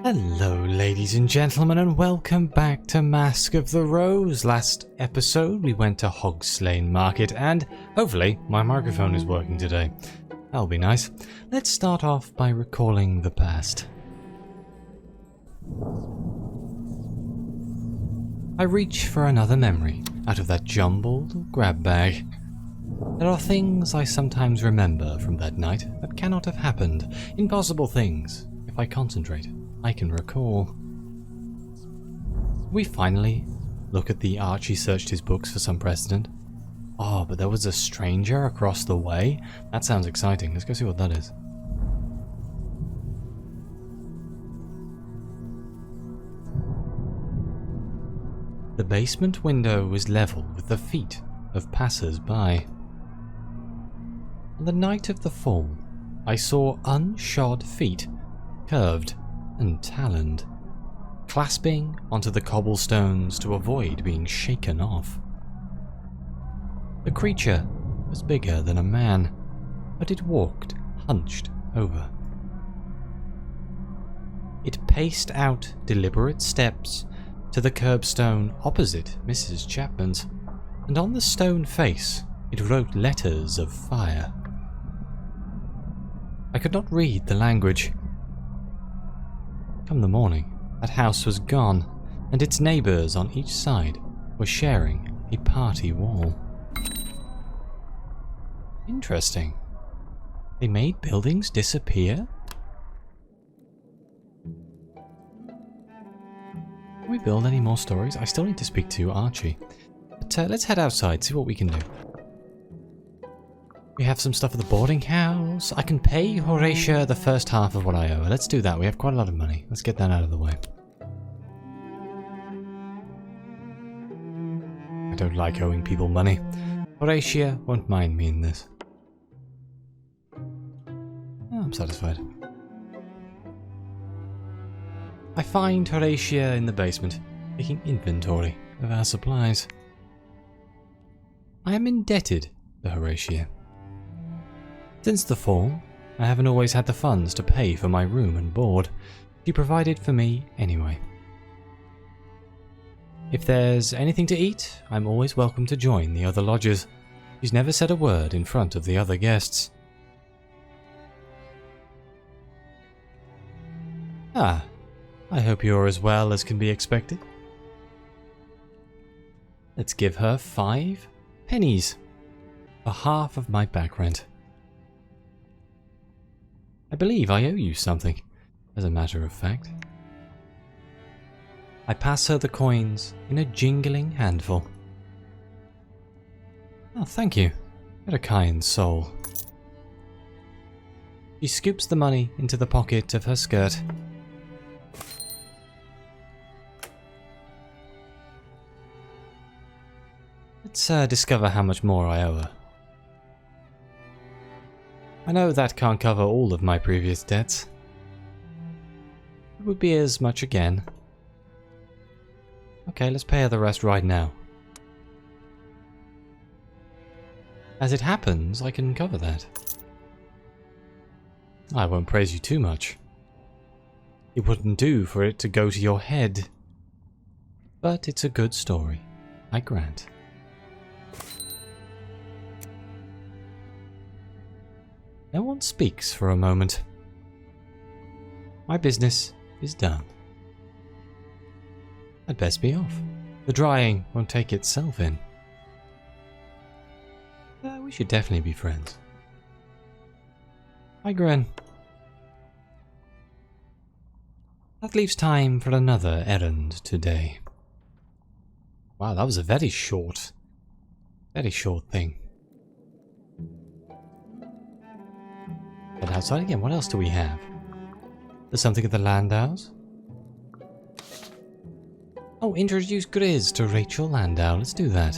Hello ladies and gentlemen, and welcome back to Mask of the Rose. Last episode we went to Hogslane Market and hopefully my microphone is working today. That'll be nice. Let's start off by recalling the past. I reach for another memory out of that jumbled grab bag. There are things I sometimes remember from that night that cannot have happened. Impossible things. If I concentrate, I can recall. We finally look at the Archie searched his books for some precedent. Oh, but there was a stranger across the way? That sounds exciting. Let's go see what that is. The basement window was level with the feet of passers-by. On the night of the fall, I saw unshod feet, curved and taloned, clasping onto the cobblestones to avoid being shaken off. The creature was bigger than a man, but it walked hunched over. It paced out deliberate steps to the curbstone opposite Mrs. Chapman's, and on the stone face it wrote letters of fire. I could not read the language. Come the morning, that house was gone, and its neighbours on each side were sharing a party wall. Interesting. They made buildings disappear? Can we build any more stories? I still need to speak to Archie. But let's head outside, see what we can do. We have some stuff at the boarding house. I can pay Horatia the first half of what I owe her. Let's do that. We have quite a lot of money. Let's get that out of the way. I don't like owing people money. Horatia won't mind me in this. Oh, I'm satisfied. I find Horatia in the basement, taking inventory of our supplies. I am indebted to Horatia. Since the fall, I haven't always had the funds to pay for my room and board. She provided for me anyway. If there's anything to eat, I'm always welcome to join the other lodgers. She's never said a word in front of the other guests. Ah, I hope you're as well as can be expected. Let's give her 5 pennies for half of my back rent. I believe I owe you something, as a matter of fact. I pass her the coins in a jingling handful. Oh, thank you. What a kind soul. She scoops the money into the pocket of her skirt. Let's discover how much more I owe her. I know that can't cover all of my previous debts. It would be as much again. Okay, let's pay her the rest right now. As it happens, I can cover that. I won't praise you too much. It wouldn't do for it to go to your head. But it's a good story, I grant. No one speaks for a moment. My business is done. I'd best be off. The drying won't take itself in. We should definitely be friends. I grin. That leaves time for another errand today. Wow, that was a very short thing. But outside again, what else do we have? There's something at the Landaus. Oh, introduce Grizz to Rachel Landau. Let's do that.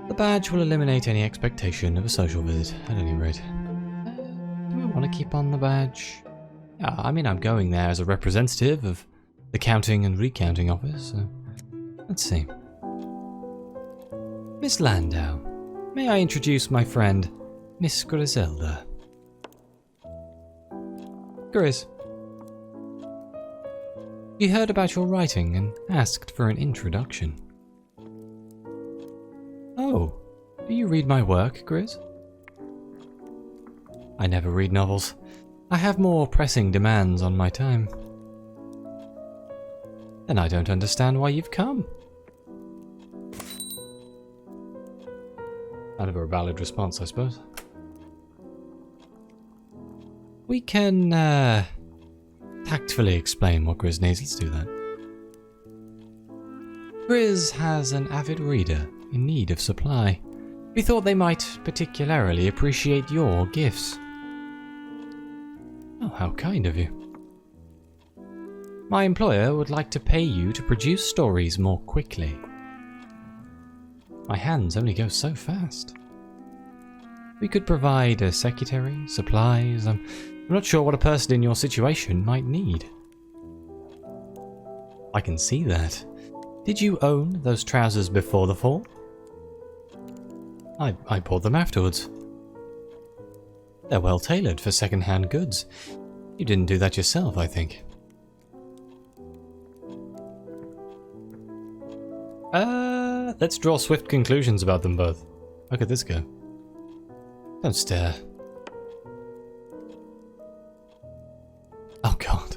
The badge will eliminate any expectation of a social visit, at any rate. Do I want to keep on the badge? Yeah, I mean, I'm going there as a representative of the counting and recounting office, so let's see. Miss Landau, may I introduce my friend, Miss Griselda? Grizz. She heard about your writing and asked for an introduction. Oh, do you read my work, Grizz? I never read novels. I have more pressing demands on my time. Then I don't understand why you've come. Kind of a valid response, I suppose. We can, tactfully explain what Grizz needs. Let's do that. Grizz has an avid reader in need of supply. We thought they might particularly appreciate your gifts. Oh, how kind of you. My employer would like to pay you to produce stories more quickly. My hands only go so fast. We could provide a secretary, supplies. I'm not sure what a person in your situation might need. I can see that. Did you own those trousers before the fall? I bought them afterwards. They're well tailored for second-hand goods. You didn't do that yourself, I think. Let's draw swift conclusions about them both. Look at this go. Don't stare. Oh god.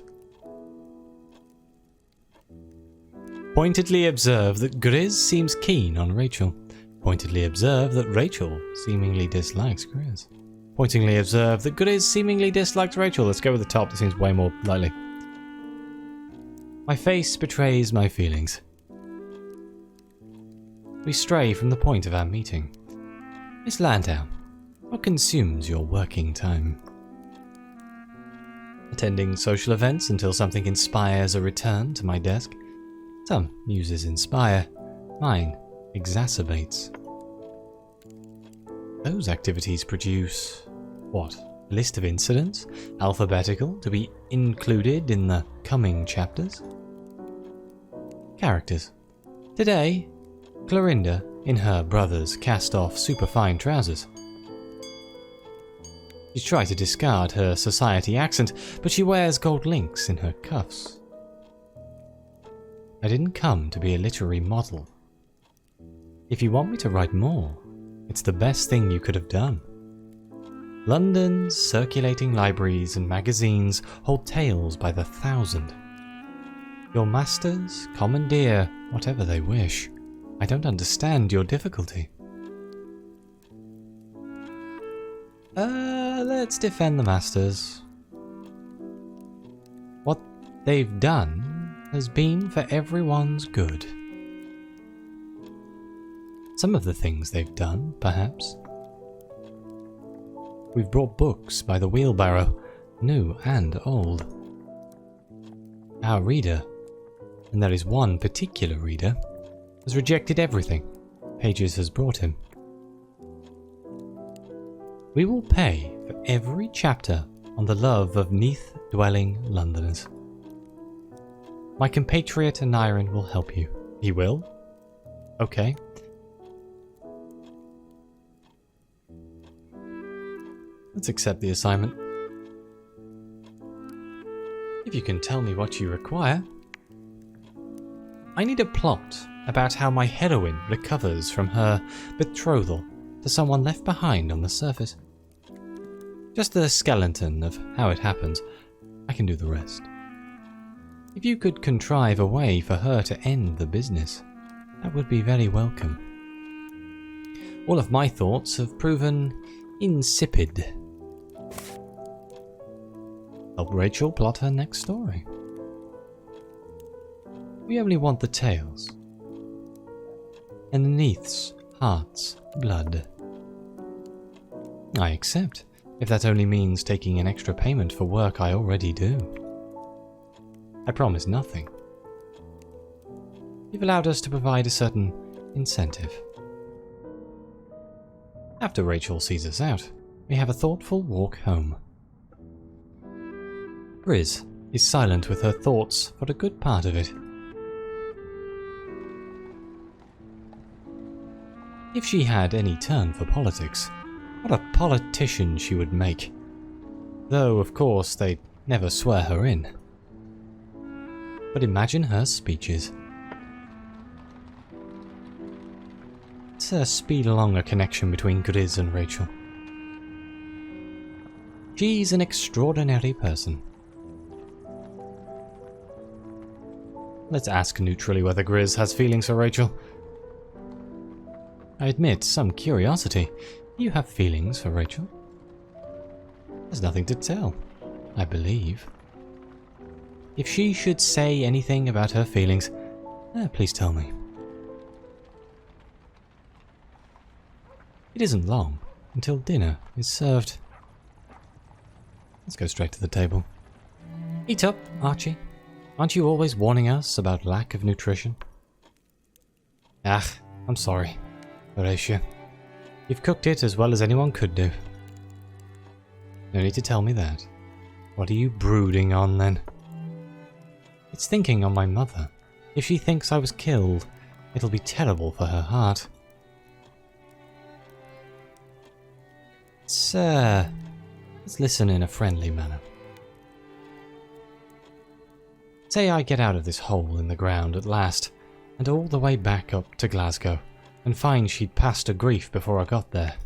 Pointedly observe that Grizz seems keen on Rachel. Pointedly observe that Rachel seemingly dislikes Grizz. Pointedly observe that Grizz seemingly dislikes Rachel. Let's go with the top, that seems way more likely. My face betrays my feelings. We stray from the point of our meeting. Miss Landau, what consumes your working time? Attending social events until something inspires a return to my desk. Some muses inspire, mine exacerbates. Those activities produce what? A list of incidents, alphabetical, to be included in the coming chapters? Characters. Today, Clorinda in her brother's cast-off superfine trousers. She's tried to discard her society accent, but she wears gold links in her cuffs. I didn't come to be a literary model. If you want me to write more, it's the best thing you could have done. London's circulating libraries and magazines hold tales by the thousand. Your masters commandeer whatever they wish. I don't understand your difficulty. Let's defend the masters. What they've done has been for everyone's good. Some of the things they've done, perhaps. We've brought books by the wheelbarrow, new and old. Our reader, and there is one particular reader, has rejected everything Pages has brought him. We will pay for every chapter on the love of neath-dwelling Londoners. My compatriot Aneurin will help you. He will? Okay. Let's accept the assignment. If you can tell me what you require. I need a plot about how my heroine recovers from her betrothal to someone left behind on the surface. Just the skeleton of how it happens. I can do the rest. If you could contrive a way for her to end the business, that would be very welcome. All of my thoughts have proven insipid. Help Rachel plot her next story. We only want the tales. And the Neath's heart's blood. I accept, if that only means taking an extra payment for work I already do. I promise nothing. You've allowed us to provide a certain incentive. After Rachel sees us out, we have a thoughtful walk home. Grizz is silent with her thoughts for a good part of it. If she had any turn for politics, what a politician she would make. Though, of course, they'd never swear her in. but imagine her speeches. Let's speed along a connection between Grizz and Rachel. She's an extraordinary person. Let's ask neutrally whether Grizz has feelings for Rachel. I admit some curiosity. Do you have feelings for Rachel? There's nothing to tell, I believe. If she should say anything about her feelings, please tell me. It isn't long until dinner is served. Let's go straight to the table. Eat up, Archie. Aren't you always warning us about lack of nutrition? I'm sorry, Horatio. You've cooked it as well as anyone could do. No need to tell me that. What are you brooding on then? It's thinking on my mother. If she thinks I was killed, it'll be terrible for her heart. Sir, let's listen in a friendly manner. Say I get out of this hole in the ground at last, and all the way back up to Glasgow, and find she'd passed a grief before I got there.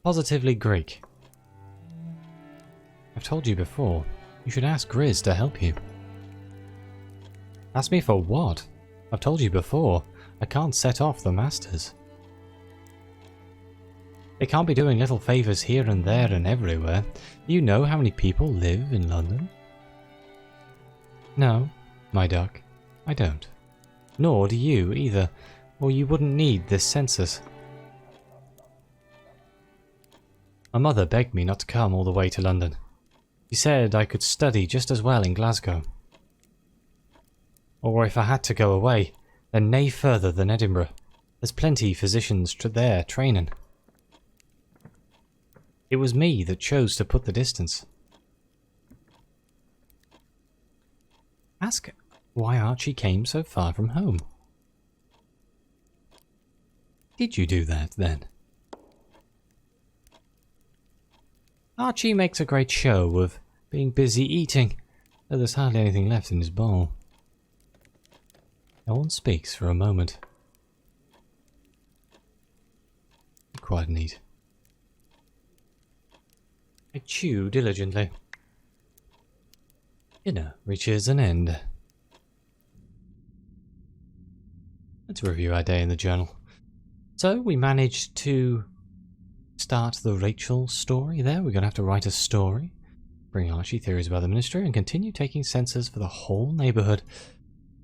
Positively Greek. I've told you before, you should ask Grizz to help you. Ask me for what? I've told you before, I can't set off the masters. They can't be doing little favours here and there and everywhere. Do you know how many people live in London? No, my duck, I don't. Nor do you either, or you wouldn't need this census. My mother begged me not to come all the way to London. She said I could study just as well in Glasgow. Or if I had to go away, then nae further than Edinburgh. There's plenty physicians there training. It was me that chose to put the distance. Ask why Archie came so far from home. Did you do that, then? Archie makes a great show of being busy eating, though there's hardly anything left in his bowl. No one speaks for a moment. Quite neat. I chew diligently. Dinner reaches an end. Let's review our day in the journal. So we managed to start the Rachel story there. We're going to have to write a story, bring Archie theories about the ministry, and continue taking census for the whole neighbourhood.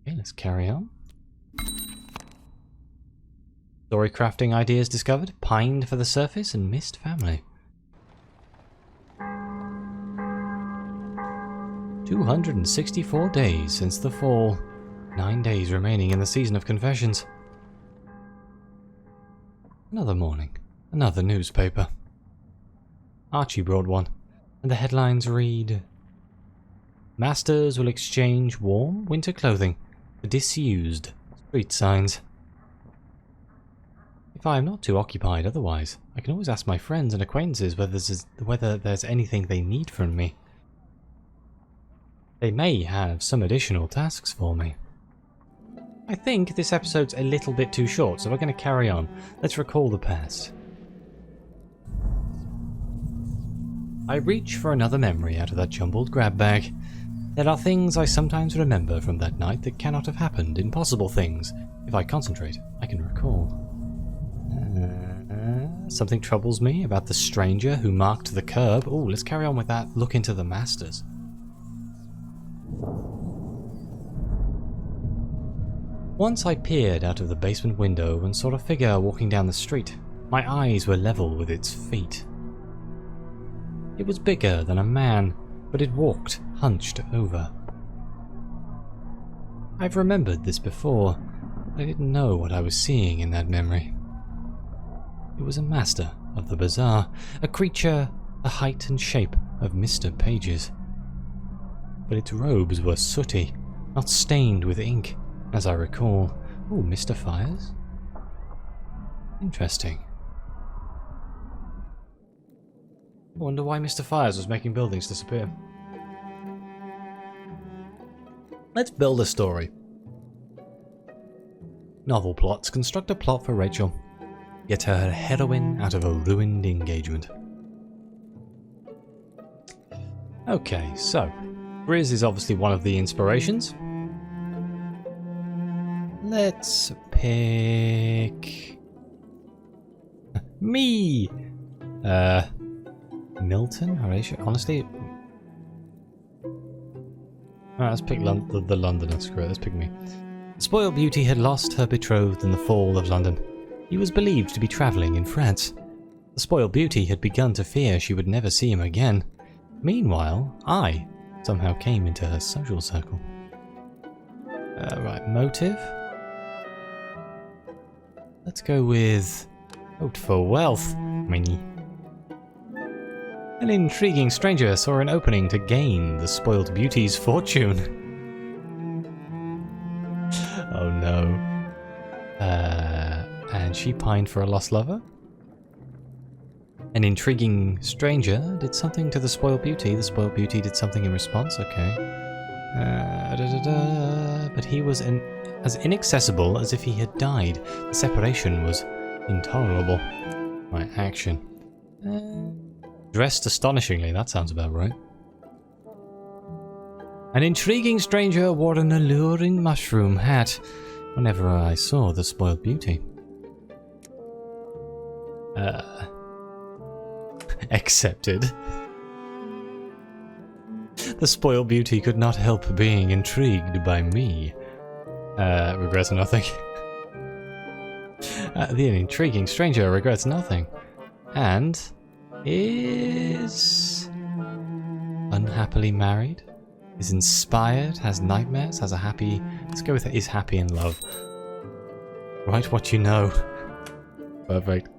Okay, let's carry on. Story crafting ideas discovered, pined for the surface, and missed family. 264 days since the fall. 9 days remaining in the season of confessions. Another morning. Another newspaper. Archie brought one, and the headlines read: Masters will exchange warm winter clothing for disused street signs. If I am not too occupied otherwise, I can always ask my friends and acquaintances whether there's anything they need from me. They may have some additional tasks for me. I think this episode's a little bit too short, so we're going to carry on. Let's recall the past. I reach for another memory out of that jumbled grab bag. There are things I sometimes remember from that night that cannot have happened. Impossible things. If I concentrate, I can recall. Something troubles me about the stranger who marked the curb. Oh, let's carry on with that. Look into the masters. Once I peered out of the basement window and saw a figure walking down the street. My eyes were level with its feet. It was bigger than a man, but it walked hunched over. I've remembered this before, but I didn't know what I was seeing in that memory. It was a master of the bazaar, a creature the height and shape of Mr. Page's. But its robes were sooty, not stained with ink, as I recall. Oh, Mr. Fires? Interesting. I wonder why Mr. Fires was making buildings disappear. Let's build a story. Novel plots. Construct a plot for Rachel. Get her heroine out of a ruined engagement. Okay, so Grizz is obviously one of the inspirations. Let's pick me. Milton, Horatio. Honestly, alright, let's pick the Londoner. Screw it, let's pick me. The spoiled beauty had lost her betrothed in the fall of London. He was believed to be travelling in France. The spoiled beauty had begun to fear she would never see him again. Meanwhile, I somehow came into her social circle. Right, motive. Let's go with vote for wealth. Mini. An intriguing stranger saw an opening to gain the spoiled beauty's fortune. Oh no. And she pined for a lost lover? An intriguing stranger did something to the spoiled beauty. The spoiled beauty did something in response. Okay. But he was as inaccessible as if he had died. The separation was intolerable. My action. Dressed astonishingly. That sounds about right. An intriguing stranger wore an alluring mushroom hat whenever I saw the spoiled beauty. Accepted. The spoiled beauty could not help being intrigued by me. Regrets nothing. The intriguing stranger regrets nothing. And is unhappily married, is inspired, has nightmares, has a happy... Let's go with is happy in love. Write what you know. Perfect.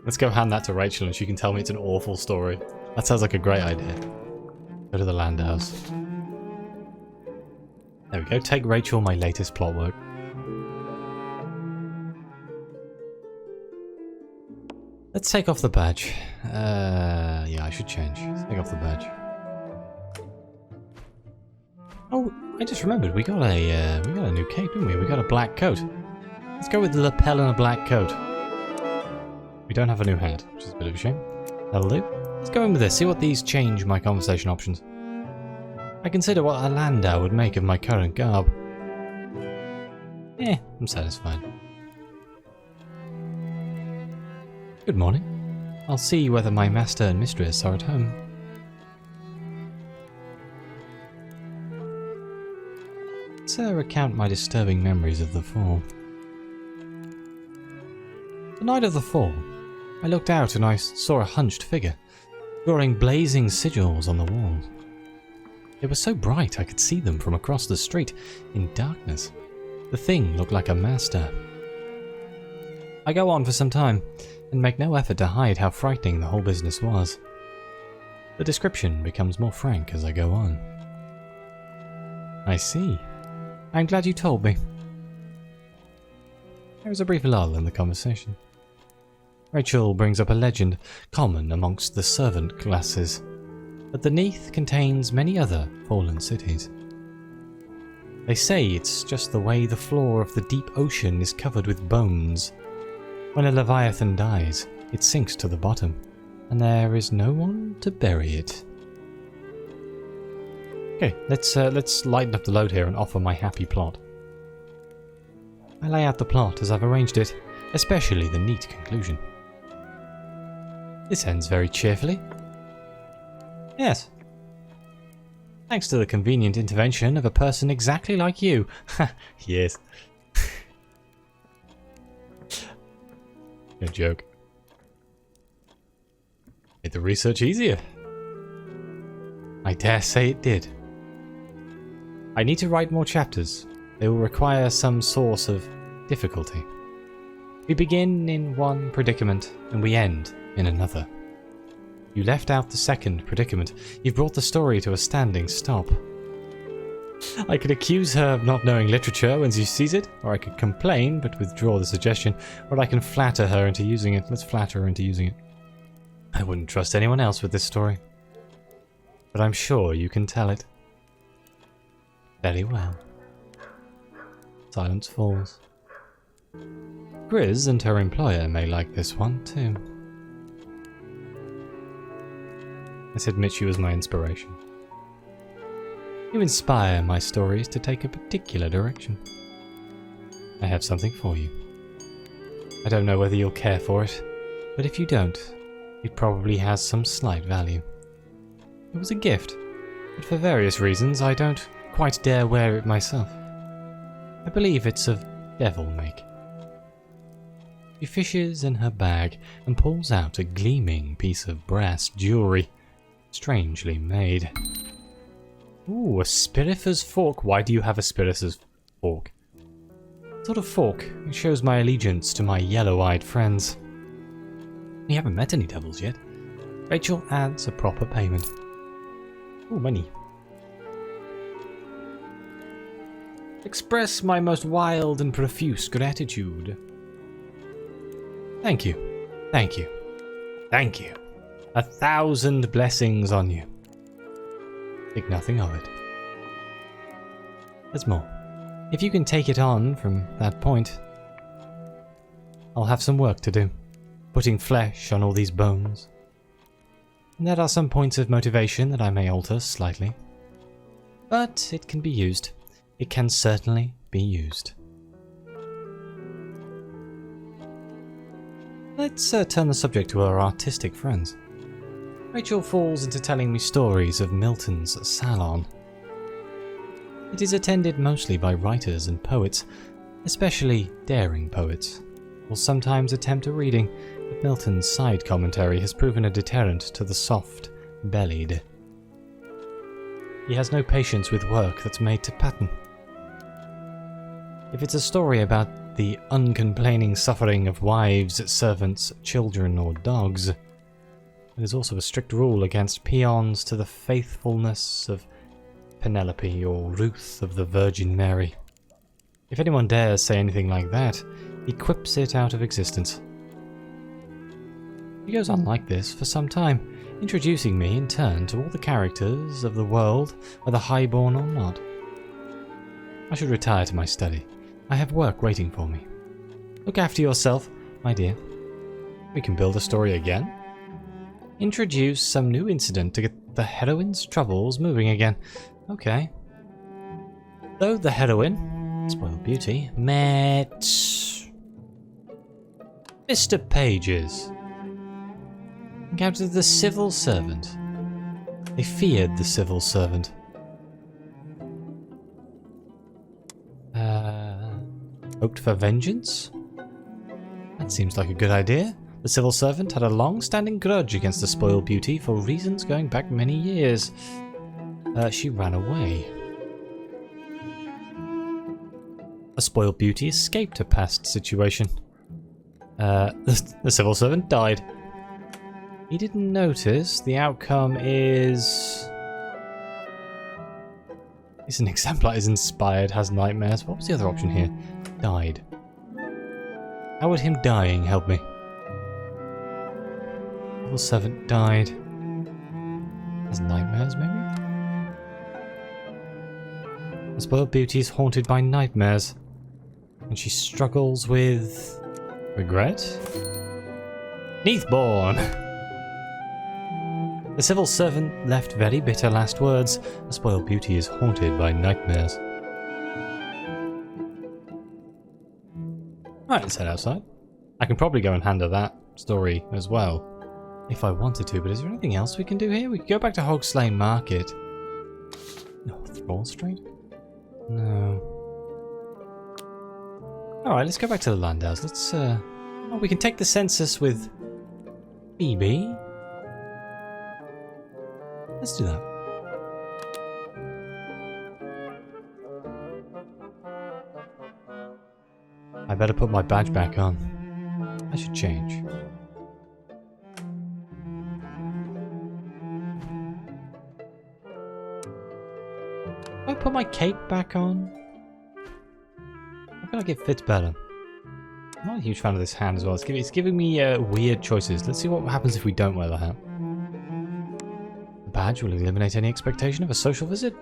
Let's go hand that to Rachel and she can tell me it's an awful story. That sounds like a great idea. Go to the Landaus. There we go. Take Rachel, my latest plot work. Let's take off the badge. Yeah, I should change. Let's take off the badge. Oh, I just remembered. We got a new cape, didn't we? We got a black coat. Let's go with the lapel and a black coat. We don't have a new hat, which is a bit of a shame. That'll do. Let's go in with this. See what these change my conversation options. I consider what a Landau would make of my current garb. I'm satisfied. Good morning. I'll see whether my master and mistress are at home. Let's recount my disturbing memories of the fall. The night of the fall, I looked out and I saw a hunched figure, drawing blazing sigils on the walls. They were so bright I could see them from across the street in darkness. The thing looked like a master. I go on for some time, and make no effort to hide how frightening the whole business was. The description becomes more frank as I go on. I see. I'm glad you told me. There was a brief lull in the conversation. Rachel brings up a legend common amongst the servant classes, but the Neath contains many other fallen cities. They say it's just the way the floor of the deep ocean is covered with bones. When a leviathan dies, it sinks to the bottom, and there is no one to bury it. Okay, let's lighten up the load here and offer my happy plot. I lay out the plot as I've arranged it, especially the neat conclusion. This ends very cheerfully. Yes. Thanks to the convenient intervention of a person exactly like you. Yes. No joke. Made the research easier. I dare say it did. I need to write more chapters. They will require some source of difficulty. We begin in one predicament and we end in another. You left out the second predicament. You've brought the story to a standing stop. I could accuse her of not knowing literature when she sees it, or I could complain but withdraw the suggestion, or I can flatter her into using it. Let's flatter her into using it. I wouldn't trust anyone else with this story. But I'm sure you can tell it. Very well. Silence falls. Grizz and her employer may like this one too. Let's admit she was my inspiration. You inspire my stories to take a particular direction. I have something for you. I don't know whether you'll care for it, but if you don't, it probably has some slight value. It was a gift, but for various reasons I don't quite dare wear it myself. I believe it's of devil make. She fishes in her bag and pulls out a gleaming piece of brass jewellery, strangely made. Ooh, a Spirifer's fork. Why do you have a Spirifer's fork? Sort of fork. It shows my allegiance to my yellow-eyed friends. You haven't met any devils yet. Rachel adds a proper payment. Ooh, money. Express my most wild and profuse gratitude. Thank you. Thank you. Thank you. 1,000 blessings on you. Think nothing of it. There's more. If you can take it on from that point, I'll have some work to do, putting flesh on all these bones. And there are some points of motivation that I may alter slightly. But it can be used. It can certainly be used. Let's turn the subject to our artistic friends. Rachel falls into telling me stories of Milton's salon. It is attended mostly by writers and poets, especially daring poets, will sometimes attempt a reading, but Milton's side commentary has proven a deterrent to the soft-bellied. He has no patience with work that's made to pattern. If it's a story about the uncomplaining suffering of wives, servants, children, or dogs, there's also a strict rule against peons to the faithfulness of Penelope or Ruth of the Virgin Mary. If anyone dares say anything like that, he quips it out of existence. He goes on like this for some time, introducing me in turn to all the characters of the world, whether highborn or not. I should retire to my study. I have work waiting for me. Look after yourself, my dear. We can build a story again. Introduce some new incident to get the heroine's troubles moving again. Okay. Though the heroine, spoiled beauty, met Mr. Pages. Encountered the civil servant. They feared the civil servant. Hoped for vengeance? That seems like a good idea. The civil servant had a long-standing grudge against the spoiled beauty for reasons going back many years. She ran away. A spoiled beauty escaped a past situation. The civil servant died. He didn't notice. The outcome is... It's an exemplar is inspired, has nightmares. What was the other option here? Died. How would him dying help me? The servant died. Has nightmares, maybe? The spoiled beauty is haunted by nightmares, and she struggles with regret? Neathborn! The civil servant left very bitter last words. The spoiled beauty is haunted by nightmares. Right, let's head outside. I can probably go and handle that story as well, if I wanted to, but is there anything else we can do here? We could go back to Hogslane Market. No, Thrall Street? No. Alright, let's go back to the Landaus. Let's, oh, we can take the census with Phoebe. Let's do that. I better put my badge back on. I should change. I put my cape back on? I feel like it fits better. I'm not a huge fan of this hand as well. It's giving me weird choices. Let's see what happens if we don't wear the hat. The badge will eliminate any expectation of a social visit.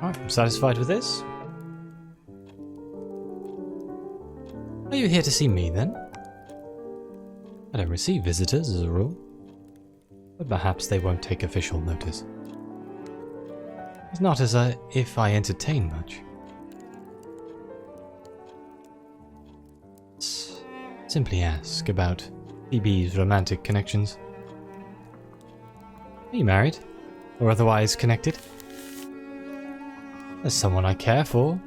Alright, I'm satisfied with this. Are you here to see me then? I don't receive visitors as a rule, but perhaps they won't take official notice. It's not as if I entertain much. Simply ask about Phoebe's romantic connections. Are you married? Or otherwise connected? There's someone I care for.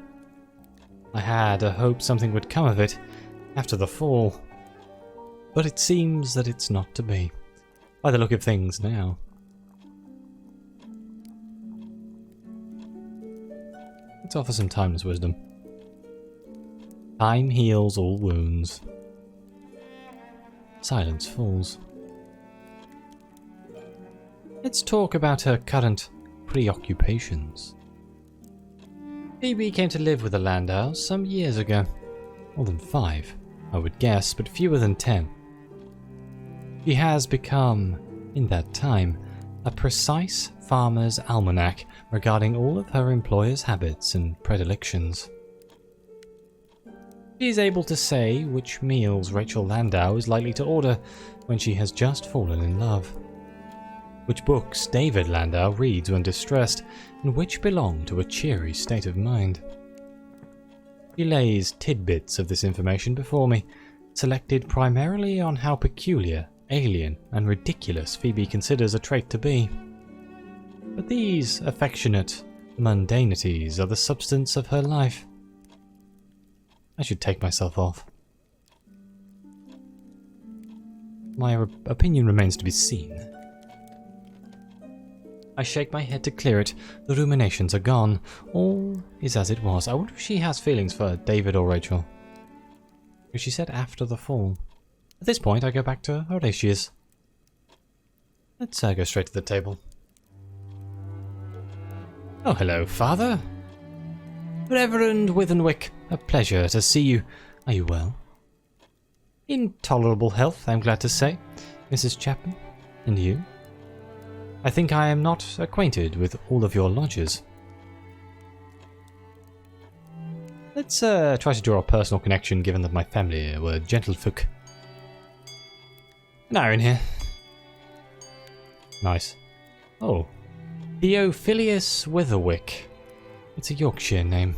I had a hope something would come of it after the fall. But it seems that it's not to be, by the look of things now. Let's offer some timeless wisdom. Time heals all wounds. Silence falls. Let's talk about her current preoccupations. Phoebe came to live with the Landaus some years ago. More than 5, I would guess, but fewer than 10. She has become, in that time, a precise farmer's almanac regarding all of her employer's habits and predilections. She is able to say which meals Rachel Landau is likely to order when she has just fallen in love, which books David Landau reads when distressed, and which belong to a cheery state of mind. She lays tidbits of this information before me, selected primarily on how peculiar, alien, and ridiculous Phoebe considers a trait to be. But these affectionate mundanities are the substance of her life. I should take myself off. My opinion remains to be seen. I shake my head to clear it. The ruminations are gone. All is as it was. I wonder if she has feelings for David or Rachel. Because she said after the fall. At this point, I go back to Horatius. Let's go straight to the table. Oh, hello, Father. Reverend Withenwick, a pleasure to see you. Are you well? In tolerable health, I'm glad to say, Mrs. Chapman. And you? I think I am not acquainted with all of your lodgers. Let's try to draw a personal connection, given that my family were gentlefolk. Aneurin here. Nice. Oh. Theophilus Witherwick. It's a Yorkshire name.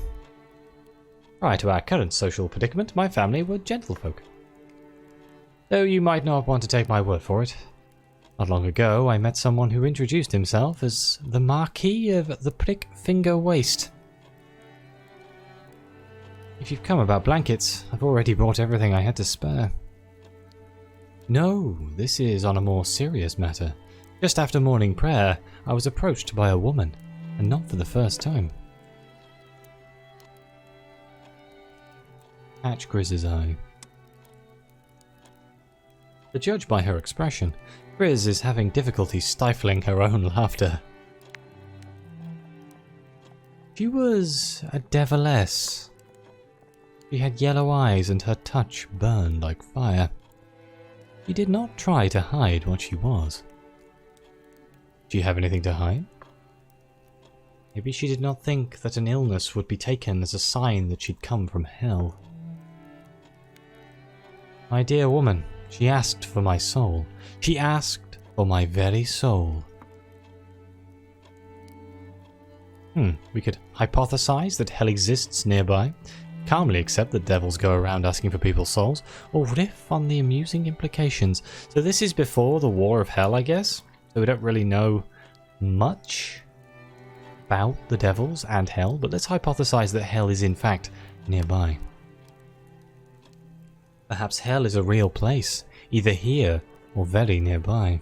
Prior to our current social predicament, my family were gentlefolk. Though you might not want to take my word for it. Not long ago, I met someone who introduced himself as the Marquis of the Prick Finger Waist. If you've come about blankets, I've already brought everything I had to spare. No, this is on a more serious matter. Just after morning prayer, I was approached by a woman, and not for the first time. Catch Grizz's eye. To judge by her expression, Grizz is having difficulty stifling her own laughter. She was a deviless. She had yellow eyes and her touch burned like fire. She did not try to hide what she was. Do you have anything to hide? Maybe she did not think that an illness would be taken as a sign that she'd come from hell. My dear woman, she asked for my soul. She asked for my very soul. We could hypothesize that hell exists nearby, calmly accept that devils go around asking for people's souls, or riff on the amusing implications. So this is before the War of Hell, I guess? So we don't really know much about the devils and hell, but let's hypothesize that hell is in fact nearby. Perhaps hell is a real place, either here or very nearby.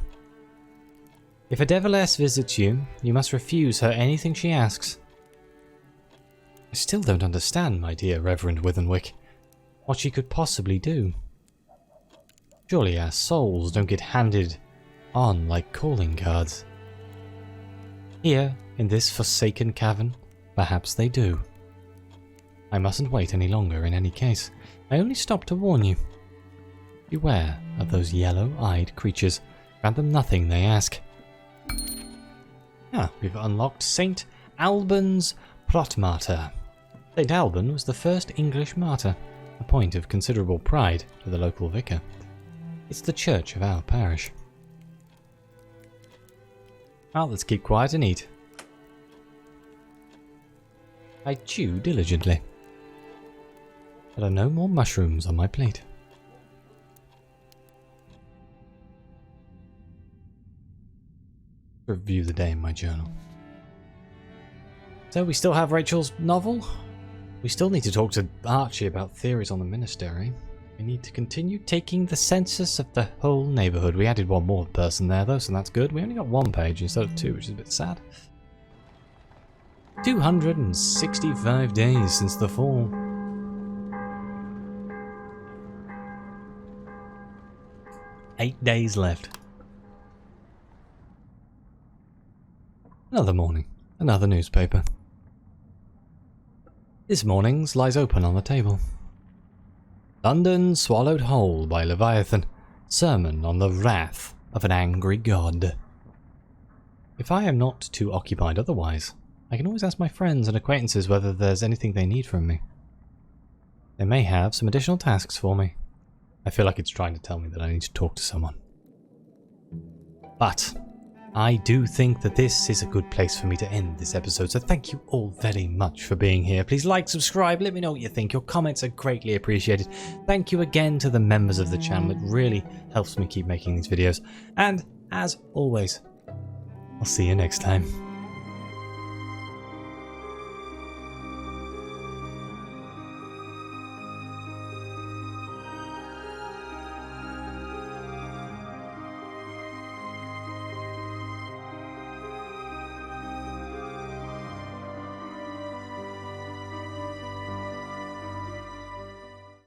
If a deviless visits you, you must refuse her anything she asks. I still don't understand, my dear Reverend Withenwick, what she could possibly do. Surely our souls don't get handed on like calling cards. Here, in this forsaken cavern, perhaps they do. I mustn't wait any longer in any case. I only stopped to warn you. Beware of those yellow-eyed creatures. Grant them nothing they ask. We've unlocked St. Albans Plot martyr. St. Alban was the first English martyr, a point of considerable pride to the local vicar. It's the church of our parish. Well, let's keep quiet and eat. I chew diligently. There are no more mushrooms on my plate. Review the day in my journal. So we still have Rachel's novel. We still need to talk to Archie about theories on the ministry. We need to continue taking the census of the whole neighbourhood. We added one more person there though, so that's good. We only got one page instead of two, which is a bit sad. 265 days since the fall. Eight days left. Another morning, another newspaper. This morning's lies open on the table. London swallowed whole by Leviathan. Sermon on the wrath of an angry god. If I am not too occupied otherwise, I can always ask my friends and acquaintances whether there's anything they need from me. They may have some additional tasks for me. I feel like it's trying to tell me that I need to talk to someone. But I do think that this is a good place for me to end this episode, so thank you all very much for being here. Please like, subscribe, let me know what you think. Your comments are greatly appreciated. Thank you again to the members of the channel. It really helps me keep making these videos. And as always, I'll see you next time.